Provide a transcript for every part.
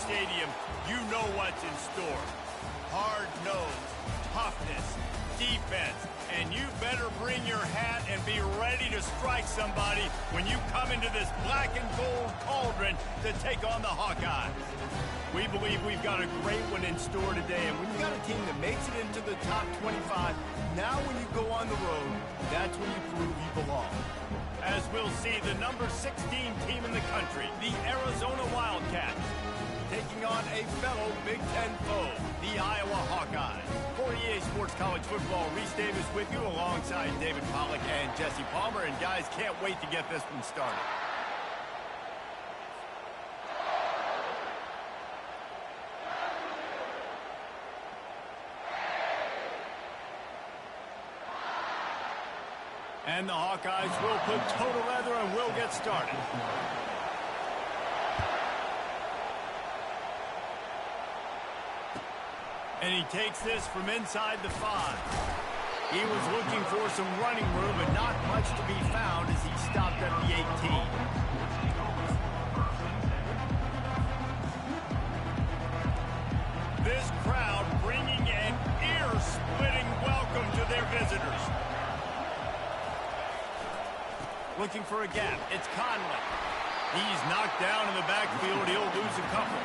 stadium, you know what's in store. Hard nose, toughness, defense, and you better bring your hat and be ready to strike somebody when you come into this black and gold cauldron to take on the Hawkeyes. We believe we've got a great one in store today, and when you got a team that makes it into the top 25, now when you go on the road, that's when you prove you belong. As we'll see, the number 16 team in the country, the Arizona Wildcats, taking on a fellow Big Ten foe, the Iowa Hawkeyes. For EA Sports College Football, Reese Davis with you alongside David Pollack and Jesse Palmer. And guys, can't wait to get this one started. And the Hawkeyes will put total leather and we'll get started. And he takes this from inside the 5. He was looking for some running room, but not much to be found as he stopped at the 18. This crowd bringing an ear-splitting welcome to their visitors. Looking for a gap. It's Conley. He's knocked down in the backfield. He'll lose a couple.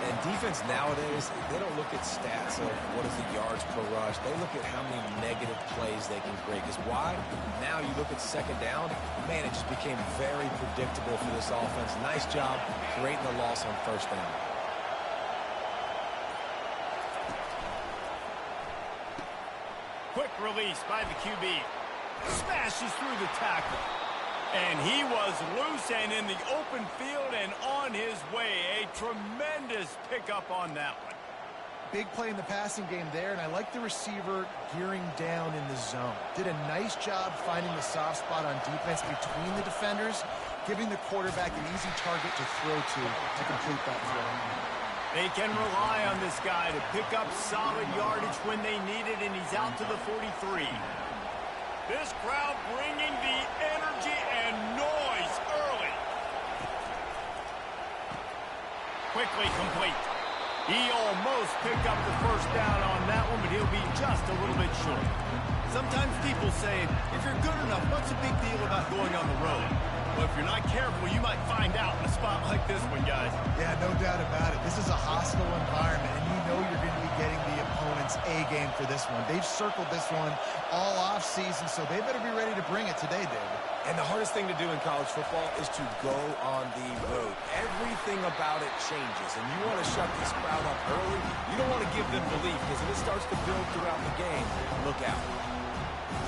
And defense nowadays, they don't look at stats of what is the yards per rush. They look at how many negative plays they can create. Because why? Now you look at second down, man, it just became very predictable for this offense. Nice job creating the loss on first down. Quick release by the QB. Smashes through the tackle. And he was loose and in the open field and on his way. A tremendous pickup on that one. Big play in the passing game there, and I like the receiver gearing down in the zone. Did a nice job finding the soft spot on defense between the defenders, giving the quarterback an easy target to throw to complete that throw. They can rely on this guy to pick up solid yardage when they need it, and he's out to the 43. This crowd bringing the energy and noise early. Quickly complete. He almost picked up the first down on that one, but he'll be just a little bit short. Sometimes people say, if you're good enough, what's the big deal about going on the road? Well, if you're not careful, you might find out in a spot like this one, guys. Yeah, no doubt about it. This is a hostile environment, and you know you're going to be getting the opponent's A game for this one. They've circled this one all off season, so they better be ready to bring it today, David. And the hardest thing to do in college football is to go on the road. Everything about it changes, and you want to shut this crowd up early. You don't want to give them belief, because if it starts to build throughout the game, look out.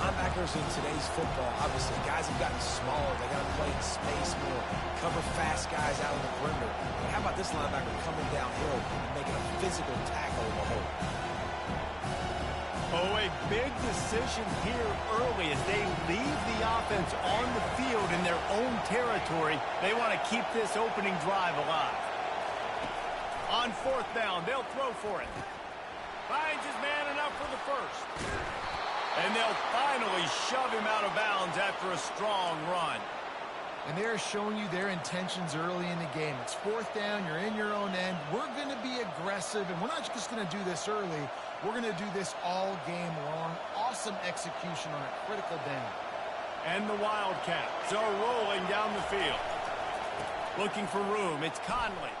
Linebackers in today's football, obviously, guys have gotten smaller. They got to play in space more, cover fast guys out in the perimeter. But how about this linebacker coming downhill and making a physical tackle in the hole? Oh, a big decision here early as they leave the offense on the field in their own territory. They want to keep this opening drive alive. On fourth down, they'll throw for it. Finds his man enough for the first. And they'll finally shove him out of bounds after a strong run. And they're showing you their intentions early in the game. It's fourth down, you're in your own end. We're going to be aggressive, and we're not just going to do this early. We're going to do this all game long. Awesome execution on a critical down. And the Wildcats are rolling down the field. Looking for room, it's Conley.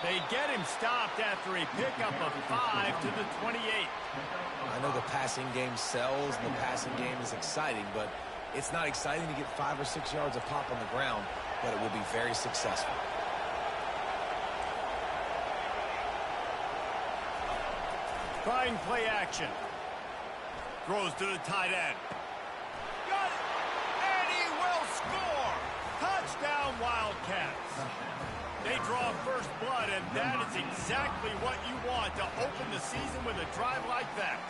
They get him stopped after a pickup of 5 to the 28. I know the passing game sells, and the passing game is exciting, but it's not exciting to get 5 or 6 yards of pop on the ground, but it will be very successful. Trying play action. Throws to the tight end. Got it! And he will score! Touchdown, Wildcats. They draw first blood, and that is exactly what you want to open the season with a drive like that.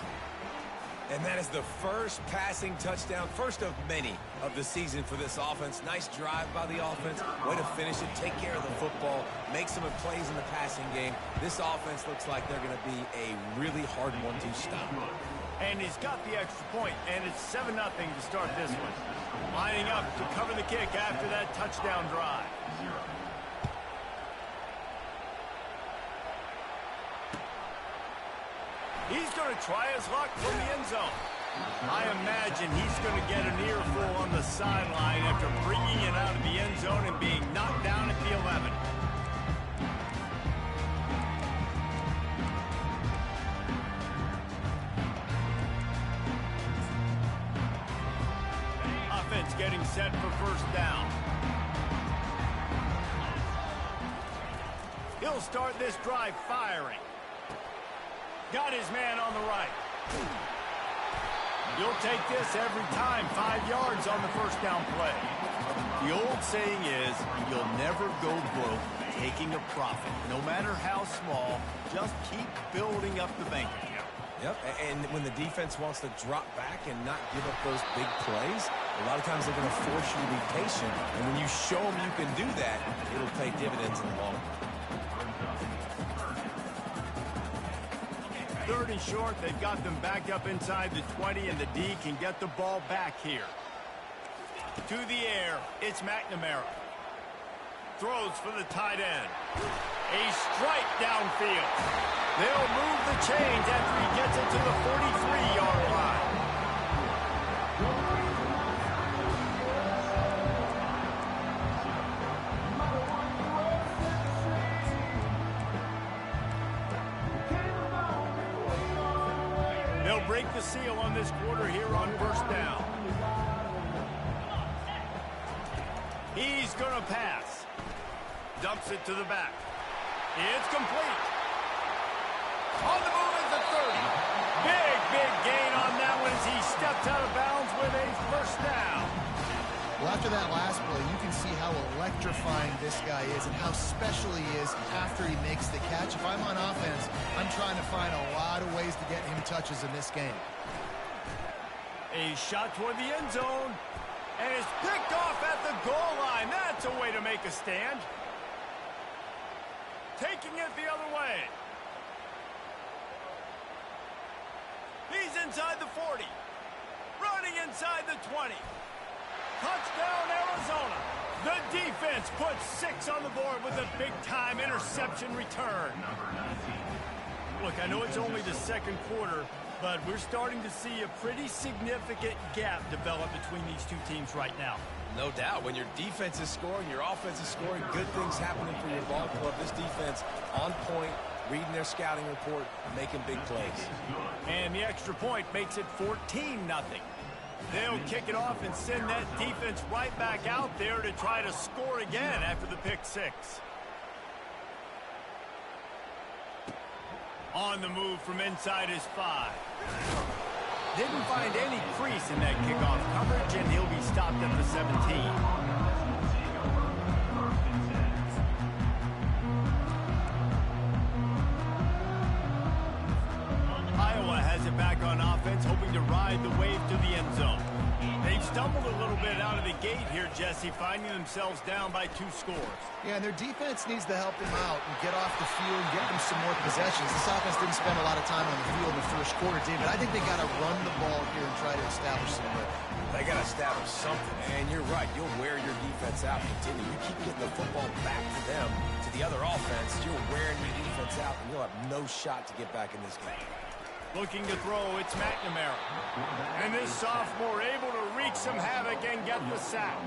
And that is the first passing touchdown, first of many of the season for this offense. Nice drive by the offense. Way to finish it, take care of the football, make some plays in the passing game. This offense looks like they're going to be a really hard one to stop. And he's got the extra point, and it's 7-0 to start this one. Lining up to cover the kick after that touchdown drive. He's going to try his luck from the end zone. I imagine he's going to get an earful on the sideline after bringing it out of the end zone and being knocked down at the 11. Offense getting set for first down. He'll start this drive firing. Got his man on the right. You'll take this every time. 5 yards on the first down play. The old saying is, you'll never go broke taking a profit. No matter how small, just keep building up the bank account. Yep, and when the defense wants to drop back and not give up those big plays, a lot of times they're going to force you to be patient. And when you show them you can do that, it'll pay dividends in the long run. 3rd and short, they've got them backed up inside the 20, and the D can get the ball back here. To the air, it's McNamara. Throws for the tight end. A strike downfield. They'll move the chains after he gets it to the 43-yard line. They'll break the seal on this quarter here on first down. He's going to pass. Dumps it to the back. It's complete. On the move at the 30. Big gain on that one as he steps out of bounds with a first down. Well, after that last play, you can see how electrifying this guy is and how special he is after he makes the catch. If I'm on offense, I'm trying to find a lot of ways to get him touches in this game. A shot toward the end zone. And it's picked off at the goal line. That's a way to make a stand. Taking it the other way. He's inside the 40. Running inside the 20. Touchdown, Arizona. The defense puts 6 on the board with a big-time interception return. Look, I know it's only the second quarter, but we're starting to see a pretty significant gap develop between these two teams right now. No doubt. When your defense is scoring, your offense is scoring, good things happening for your ball club. This defense on point, reading their scouting report, making big plays. And the extra point makes it 14-0. They'll kick it off and send that defense right back out there to try to score again after the pick 6. On the move from inside his 5. Didn't find any crease in that kickoff coverage, and he'll be stopped at the 17. Iowa has it back on offense, hoping to ride the wave to the end zone. They've stumbled a little bit out of the gate here, Jesse, finding themselves down by 2 scores. Yeah, and their defense needs to help them out and get off the field and get them some more possessions. This offense didn't spend a lot of time on the field in the first quarter, David. I think they got to run the ball here and try to establish some rhythm. They got to establish something, and you're right. You'll wear your defense out. Continue. You keep getting the football back to them, to the other offense. You're wearing your defense out, and you'll have no shot to get back in this game. Looking to throw, it's McNamara. And this sophomore able to wreak some havoc and get the sack.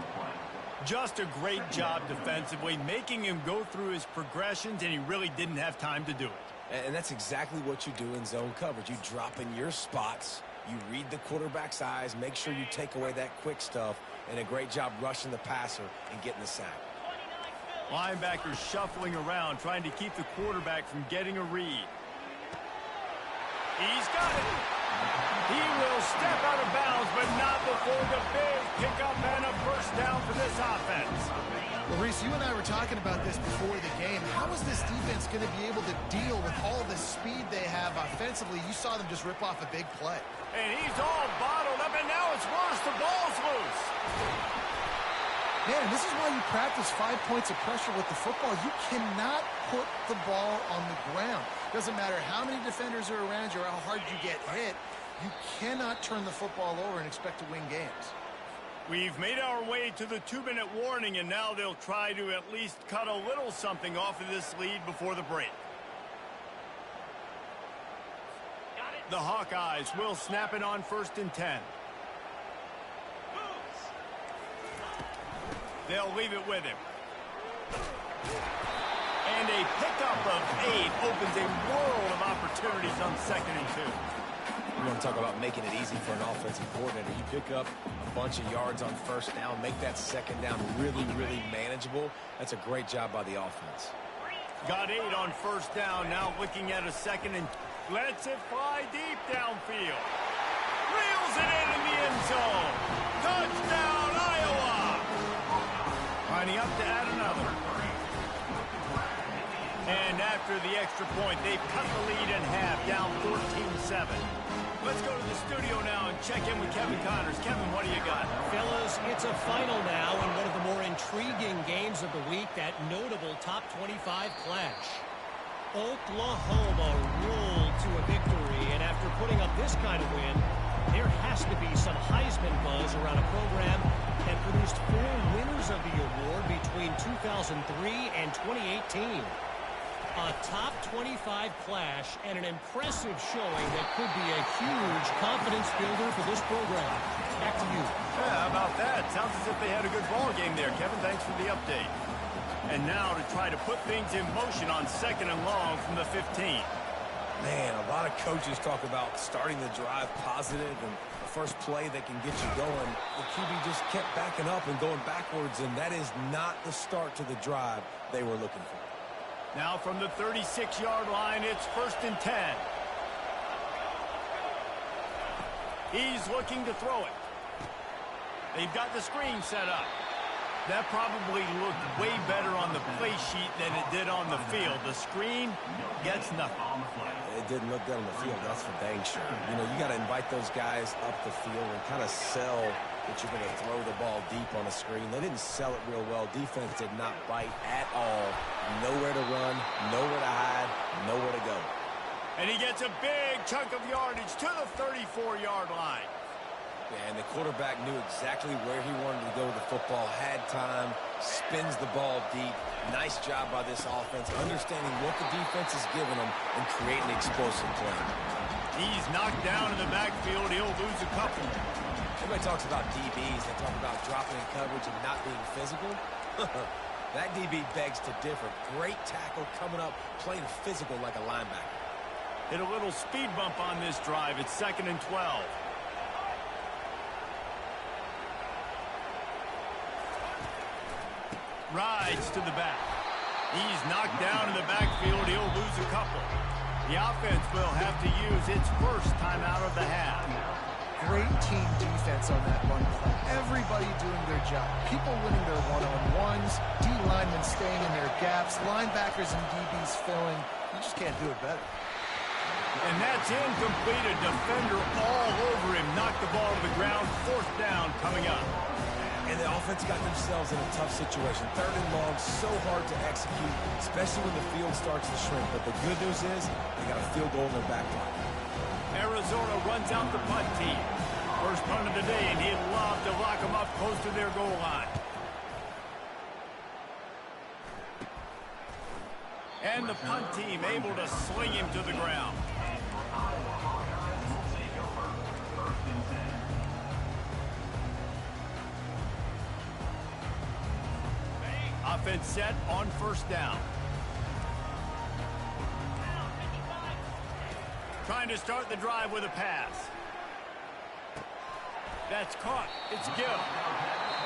Just a great job defensively, making him go through his progressions, and he really didn't have time to do it. And that's exactly what you do in zone coverage. You drop in your spots, you read the quarterback's eyes, make sure you take away that quick stuff, and a great job rushing the passer and getting the sack. Linebackers shuffling around, trying to keep the quarterback from getting a read. He's got it. He will step out of bounds, but not before the big pickup and a first down for this offense. Well, Reese, you and I were talking about this before the game. How is this defense going to be able to deal with all the speed they have offensively? You saw them just rip off a big play. And he's all bottled up, and now it's worse. The ball's loose. Man, this is why you practice 5 points of pressure with the football. You cannot put the ball on the ground. Doesn't matter how many defenders are around you or how hard you get hit. You cannot turn the football over and expect to win games. We've made our way to the 2-minute warning, and now they'll try to at least cut a little something off of this lead before the break. The Hawkeyes will snap it on 1st and 10. They'll leave it with him. And a pickup of 8 opens a world of opportunities on 2nd and 2. You want to talk about making it easy for an offensive coordinator. You pick up a bunch of yards on 1st down, make that 2nd down really, really manageable. That's a great job by the offense. Got 8 on 1st down, now looking at a 2nd and lets it fly deep downfield. Reels it in the end zone. Touchdown, Iowa! Lining up to add another. And after the extra point, they cut the lead in half, down 14-7. Let's go to the studio now and check in with Kevin Connors. Kevin, what do you got? Fellas, it's a final now in one of the more intriguing games of the week, that notable top 25 clash. Oklahoma rolled to a victory, and after putting up this kind of win, there has to be some Heisman buzz around a program that produced 4 winners of the award between 2003 and 2018. A top 25 clash and an impressive showing that could be a huge confidence builder for this program. Back to you. Yeah, how about that? Sounds as if they had a good ball game there, Kevin. Thanks for the update. And now to try to put things in motion on 2nd and long from the 15. Man, a lot of coaches talk about starting the drive positive and the first play that can get you going. The QB just kept backing up and going backwards, and that is not the start to the drive they were looking for. Now from the 36-yard line, it's 1st and 10. He's looking to throw it. They've got the screen set up. That probably looked way better on the play sheet than it did on the field. The screen gets nothing. It didn't look good on the field, that's for dang sure. You know, you got to invite those guys up the field and kind of sell that you're going to throw the ball deep on the screen. They didn't sell it real well. Defense did not bite at all. Nowhere to run, nowhere to hide, nowhere to go. And he gets a big chunk of yardage to the 34-yard line. Yeah, and the quarterback knew exactly where he wanted to go with the football, had time, spins the ball deep. Nice job by this offense, understanding what the defense is giving them and creating explosive play. He's knocked down in the backfield. He'll lose a couple. Everybody talks about DBs. They talk about dropping in coverage and not being physical. That DB begs to differ. Great tackle coming up, playing physical like a linebacker. Hit a little speed bump on this drive. It's 2nd and 12. Rides to the back. He's knocked down in the backfield. He'll lose a couple. The offense will have to use its first timeout of the half. Great team defense on that run play. Everybody doing their job. People winning their one-on-ones, D linemen staying in their gaps, linebackers and DBs filling. You just can't do it better. And that's incomplete. A defender all over him. Knocked the ball to the ground. 4th down coming up. And the offense got themselves in a tough situation. 3rd and long, so hard to execute, especially when the field starts to shrink. But the good news is they got a field goal in their back pocket. Arizona runs out the punt team. First punt of the day, and he'd love to lock them up close to their goal line. And the punt team able to sling him to the ground. Offense set on 1st down. Trying to start the drive with a pass. That's caught. It's Gill.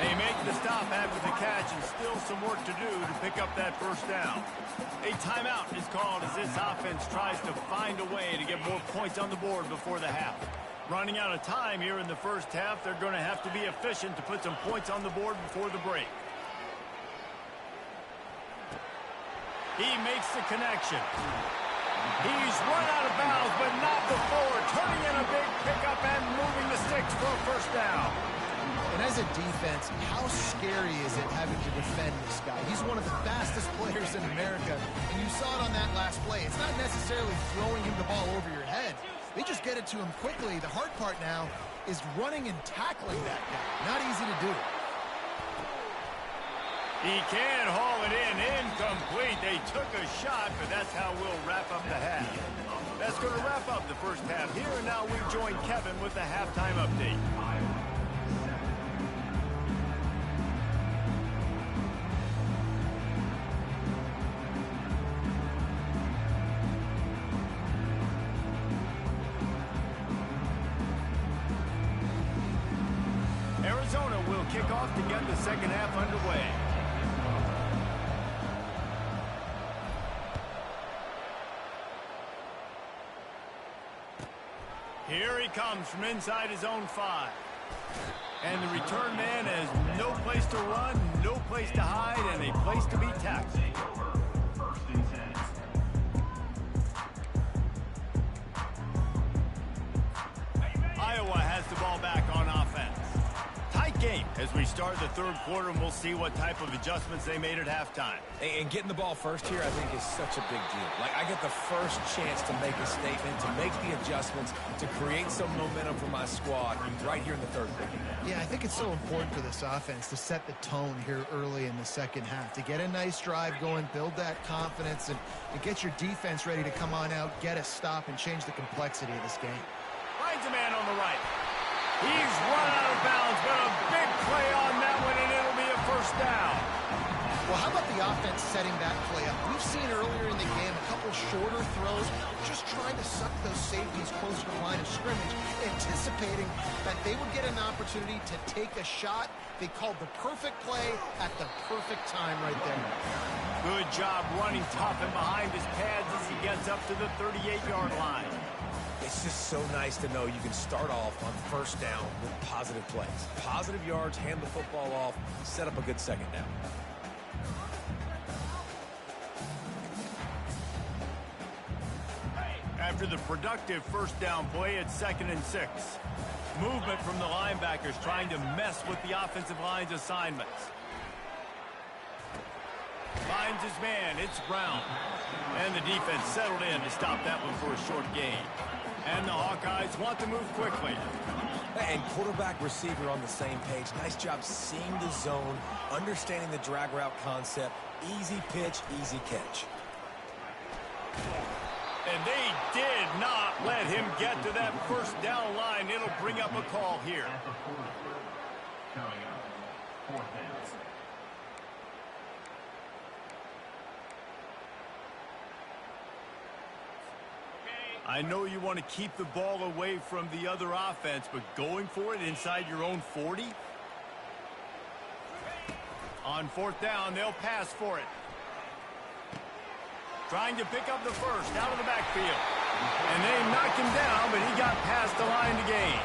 They make the stop after the catch, and still some work to do to pick up that 1st down. A timeout is called as this offense tries to find a way to get more points on the board before the half. Running out of time here in the 1st half, they're going to have to be efficient to put some points on the board before the break. He makes the connection. He's run out of bounds, but not before. Turning in a big pickup and moving the sticks for a 1st down. And as a defense, how scary is it having to defend this guy? He's one of the fastest players in America, and you saw it on that last play. It's not necessarily throwing him the ball over your head. They just get it to him quickly. The hard part now is running and tackling that guy. Not easy to do. He can haul it in. Incomplete. They took a shot, but that's how we'll wrap up the half. That's going to wrap up the first half here, and now we join Kevin with the halftime update. Arizona will kick off to get the second half underway. Here he comes from inside his own 5. And the return man has no place to run, no place to hide, and a place to be tackled. Iowa has the ball back on offense. Tight game as we start the third quarter, and we'll see what type of adjustments they made at halftime. And getting the ball first here, I think, is such a big deal. Like, I get the first chance to make a statement, to make the adjustments, to create some momentum for my squad right here in the third quarter. Yeah, I think it's so important for this offense to set the tone here early in the second half, to get a nice drive going, build that confidence, and get your defense ready to come on out, get a stop, and change the complexity of this game. Finds a man on the right. He's run out of bounds, but a big play on that one, and it'll be a first down. Well, how about the offense setting that play up? We've seen earlier in the game a couple shorter throws, just trying to suck those safeties closer to the line of scrimmage, anticipating that they would get an opportunity to take a shot. They called the perfect play at the perfect time right there. Good job running tough and behind his pads as he gets up to the 38-yard line. It's just so nice to know you can start off on first down with positive plays. Positive yards, hand the football off, set up a good second down. After the productive first down play, it's 2nd and 6. Movement from the linebackers trying to mess with the offensive line's assignments. Finds his man. It's Brown. And the defense settled in to stop that one for a short gain. And the Hawkeyes want to move quickly. And quarterback receiver on the same page. Nice job seeing the zone, understanding the drag route concept. Easy pitch, easy catch. And they did not let him get to that first down line. It'll bring up a call here. I know you want to keep the ball away from the other offense, but going for it inside your own 40? On 4th down, they'll pass for it. Trying to pick up the first out of the backfield. And they knocked him down, but he got past the line to gain.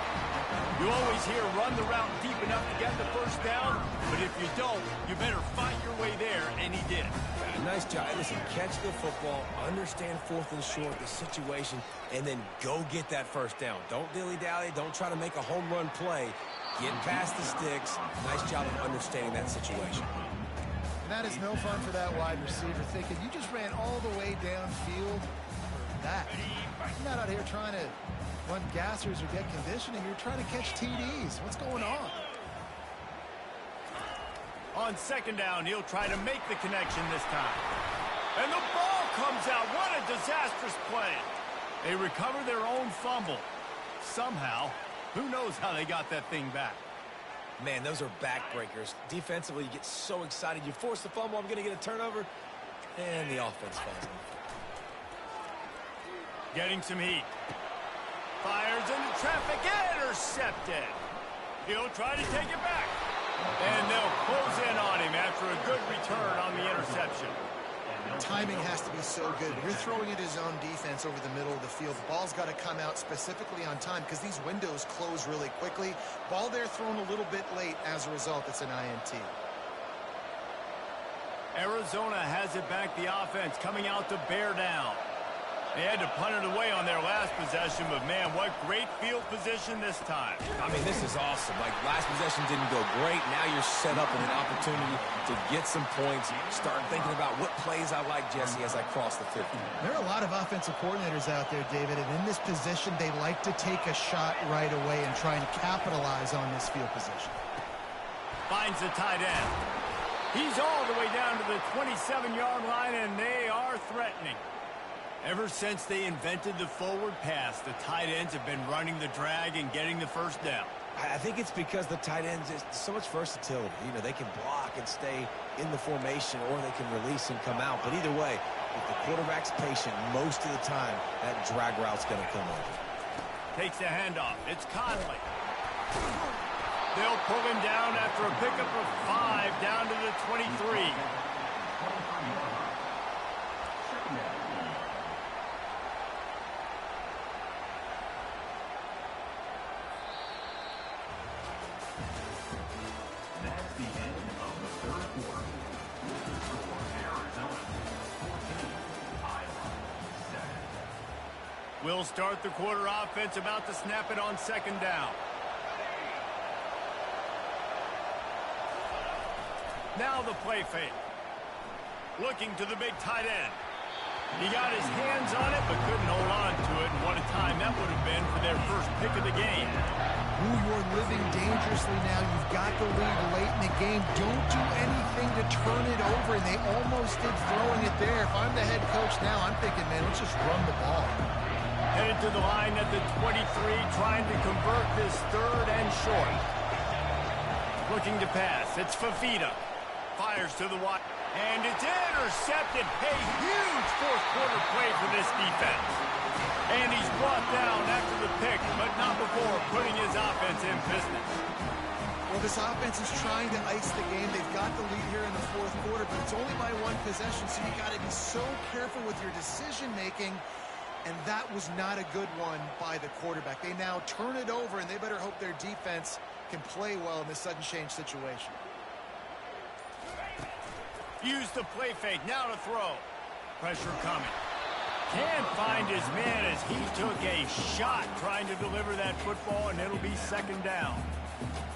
You always hear run the route deep enough to get the first down, but if you don't, you better fight your way there, and he did. Nice job. Listen, catch the football, understand 4th and short, the situation, and then go get that first down. Don't dilly-dally. Don't try to make a home run play. Get past the sticks. Nice job of understanding that situation. And that is no fun for that wide receiver, thinking you just ran all the way downfield for that. You're not out here trying to run gassers or get conditioning. You're trying to catch TDs. What's going on? On 2nd down, he'll try to make the connection this time. And the ball comes out. What a disastrous play. They recover their own fumble. Somehow, who knows how they got that thing back. Man, those are backbreakers. Defensively, you get so excited. You force the fumble, I'm going to get a turnover, and the offense falls in. Getting some heat. Fires into traffic, intercepted. He'll try to take it back. And they'll close in on him after a good return on the interception. Timing has to be so good. You're throwing at his own defense over the middle of the field. The ball's got to come out specifically on time because these windows close really quickly. Ball there thrown a little bit late. As a result, it's an INT. Arizona has it back. The offense coming out to bear down. They had to punt it away on their last possession, but man, what great field position this time. I mean, this is awesome. Like, last possession didn't go great. Now you're set up with an opportunity to get some points. Start thinking about what plays I like, Jesse, as I cross the 50. There are a lot of offensive coordinators out there, David, and in this position, they like to take a shot right away and try and capitalize on this field position. Finds the tight end. He's all the way down to the 27-yard line, and they are threatening. Ever since they invented the forward pass, the tight ends have been running the drag and getting the first down. I think it's because the tight ends is so much versatility. You know, they can block and stay in the formation, or they can release and come out. But either way, if the quarterback's patient, most of the time, that drag route's going to come over. Takes the handoff. It's Conley. They'll pull him down after a pickup of 5 down to the 23. We'll start the quarter offense, about to snap it on second down. Now the play fake. Looking to the big tight end. He got his hands on it, but couldn't hold on to it. And what a time that would have been for their first pick of the game. Ooh, you're living dangerously now. You've got the lead late in the game. Don't do anything to turn it over, and they almost did throwing it there. If I'm the head coach now, I'm thinking, man, let's just run the ball. Headed to the line at the 23, trying to convert this third and short. Looking to pass. It's Fafita. Fires to the wide. And it's intercepted. A huge fourth-quarter play for this defense. And he's brought down after the pick, but not before putting his offense in business. Well, this offense is trying to ice the game. They've got the lead here in the fourth quarter, but it's only by one possession, so you got to be so careful with your decision-making. And that was not a good one by the quarterback. They now turn it over, and they better hope their defense can play well in this sudden change situation. Use the play fake. Now to throw. Pressure coming. Can't find his man as he took a shot trying to deliver that football, and it'll be second down.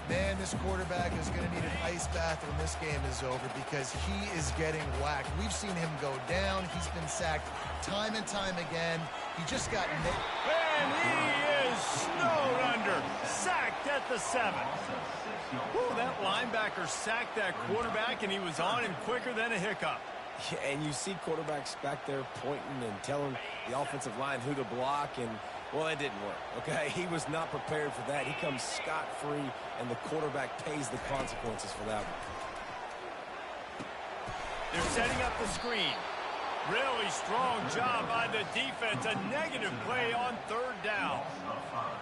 Man, this quarterback is going to need an ice bath when this game is over because he is getting whacked. We've seen him go down. He's been sacked time and time again. He just got nailed. And he is snowed under. Sacked at the 7. Ooh, that linebacker sacked that quarterback, and he was on him quicker than a hiccup. Yeah, and you see quarterbacks back there pointing and telling the offensive line who to block, and, well, it didn't work, okay? He was not prepared for that. He comes scot-free, and the quarterback pays the consequences for that one. They're setting up the screen. Really strong job by the defense. A negative play on third down.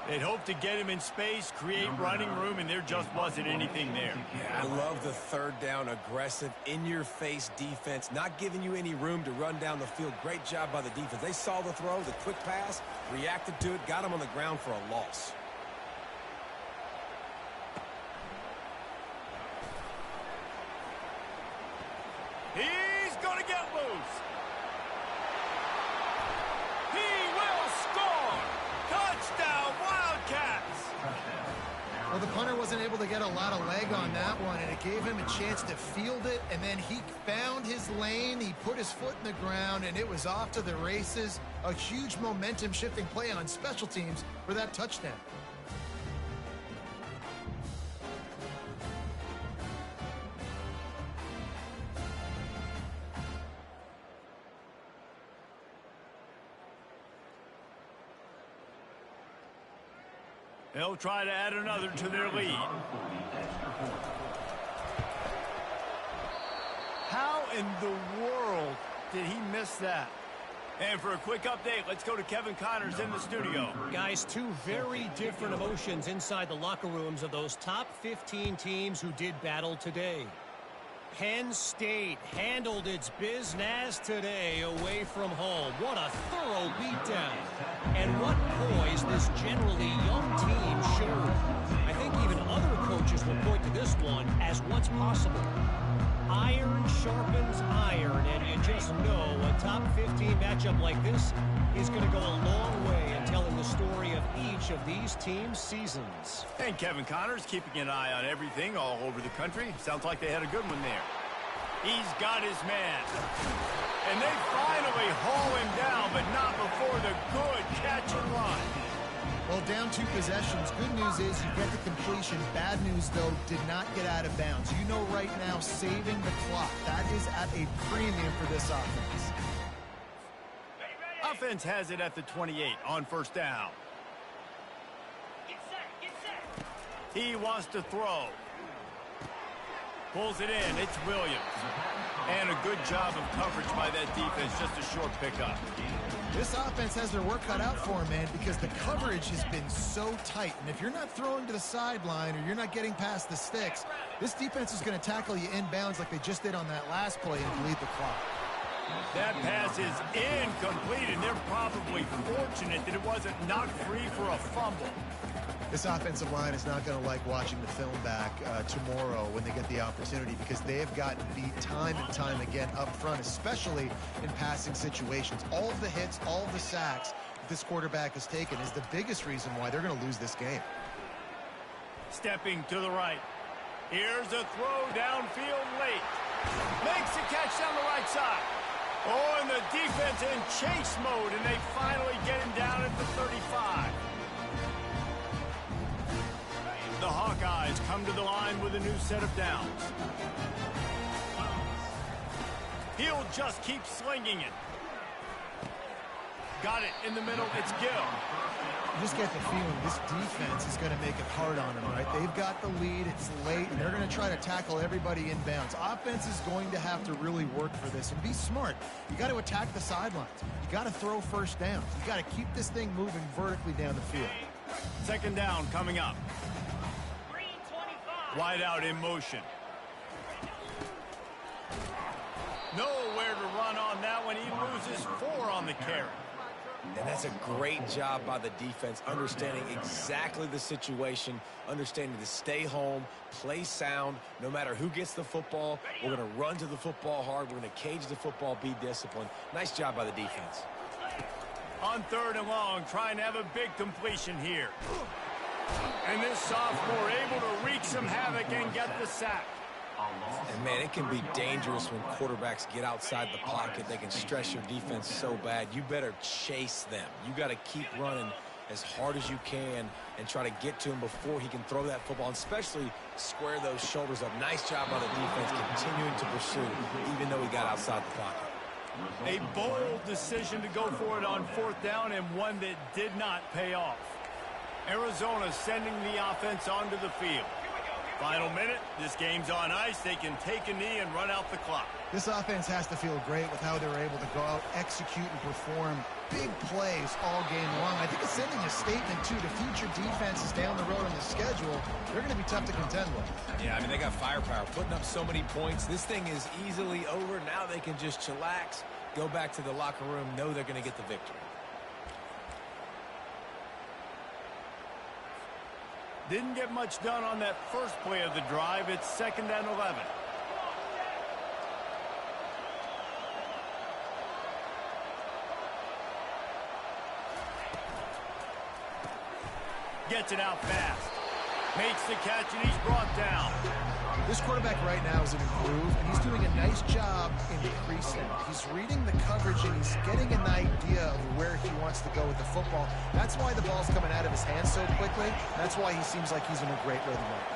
They'd hoped to get him in space, create running room, and there just wasn't anything there. Yeah, I love the third down, aggressive, in-your-face defense, not giving you any room to run down the field. Great job by the defense. They saw the throw, the quick pass, reacted to it, got him on the ground for a loss. He's going to get loose. He will score. Touchdown, Wildcats. Well, the punter wasn't able to get a lot of leg on that one, and it gave him a chance to field it, and then he found his lane, he put his foot in the ground, and it was off to the races. A huge momentum-shifting play on special teams for that touchdown. They'll try to add another to their lead. How in the world did he miss that? And for a quick update, let's go to Kevin Connors in the studio. Guys, two very different emotions inside the locker rooms of those top 15 teams who did battle today. Penn State handled its business today away from home. What a thorough beatdown. And what poise this generally young team showed. I think even other coaches will point to this one as what's possible. Iron sharpens iron, and you just know a top 15 matchup like this is going to go a long way in telling the story of each of these teams' seasons. And Kevin Connors keeping an eye on everything all over the country. Sounds like they had a good one there. He's got his man. And they finally haul him down, but not before the good catch and run. Well, down 2 possessions. Good news is you get the completion. Bad news, though, did not get out of bounds. You know right now, saving the clock. That is at a premium for this offense. Offense has it at the 28 on first down. He wants to throw. Pulls it in. It's Williams. And a good job of coverage by that defense. Just a short pickup. This offense has their work cut out for them, man, because the coverage has been so tight. And if you're not throwing to the sideline or you're not getting past the sticks, this defense is going to tackle you inbounds like they just did on that last play and bleed the clock. That pass is incomplete, and they're probably fortunate that it wasn't knocked free for a fumble. This offensive line is not going to like watching the film back tomorrow when they get the opportunity, because they have gotten beat time and time again up front, especially in passing situations. All of the hits, all of the sacks that this quarterback has taken is the biggest reason why they're going to lose this game. Stepping to the right. Here's a throw downfield late. Makes the catch down the right side. Oh, and the defense in chase mode, and they finally get him down at the 35. The Hawkeyes come to the line with a new set of downs. He'll just keep slinging it. Got it in the middle. It's Gill. You just get the feeling this defense is going to make it hard on them, right? They've got the lead. It's late, and they're going to try to tackle everybody inbounds. Offense is going to have to really work for this and be smart. You got to attack the sidelines. You got to throw first downs. You got to keep this thing moving vertically down the field. Second down coming up. Wide out in motion. Nowhere to run on that one. He loses 4 on the carry. And that's a great job by the defense, understanding exactly the situation, understanding to stay home, play sound. No matter who gets the football, we're going to run to the football hard. We're going to cage the football, be disciplined. Nice job by the defense. On 3rd and long, trying to have a big completion here. And this sophomore able to wreak some havoc and get the sack. And, man, it can be dangerous when quarterbacks get outside the pocket. They can stress your defense so bad. You better chase them. You got to keep running as hard as you can and try to get to him before he can throw that football, and especially square those shoulders up. Nice job by the defense continuing to pursue, even though he got outside the pocket. A bold decision to go for it on 4th down, and one that did not pay off. Arizona sending the offense onto the field. Final minute. This game's on ice. They can take a knee and run out the clock. This offense has to feel great with how they're able to go out, execute, and perform big plays all game long. I think it's sending a statement, too, to future defenses down the road on the schedule. They're going to be tough to contend with. Yeah, I mean, they got firepower, putting up so many points. This thing is easily over. Now they can just chillax, go back to the locker room, know they're going to get the victory. Didn't get much done on that first play of the drive. It's 2nd and 11. Gets it out fast. Makes the catch, and he's brought down. This quarterback right now is an improve, and he's doing a nice job in the crease now. He's reading the coverage, and he's getting an idea of where he wants to go with the football. That's why the ball's coming out of his hands so quickly. That's why he seems like he's in a great rhythm right now.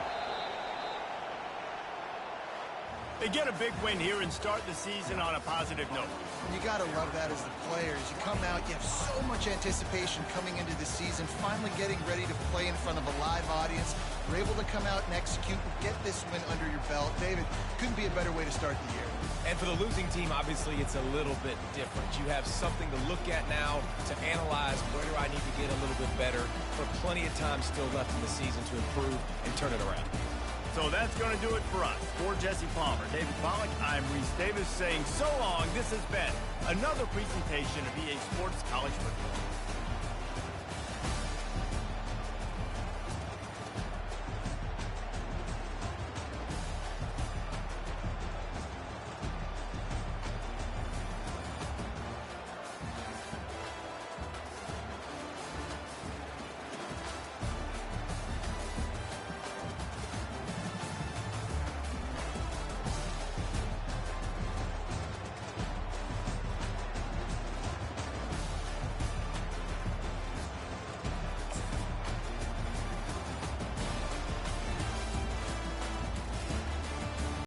They get a big win here and start the season on a positive note. You got to love that as the players. You come out, you have so much anticipation coming into the season, finally getting ready to play in front of a live audience. You're able to come out and execute and get this win under your belt. David, couldn't be a better way to start the year. And for the losing team, obviously, it's a little bit different. You have something to look at now to analyze where do I need to get a little bit better. For plenty of time still left in the season to improve and turn it around. So that's going to do it for us. For Jesse Palmer, David Pollack, I'm Reese Davis saying so long. This has been another presentation of EA Sports College Football.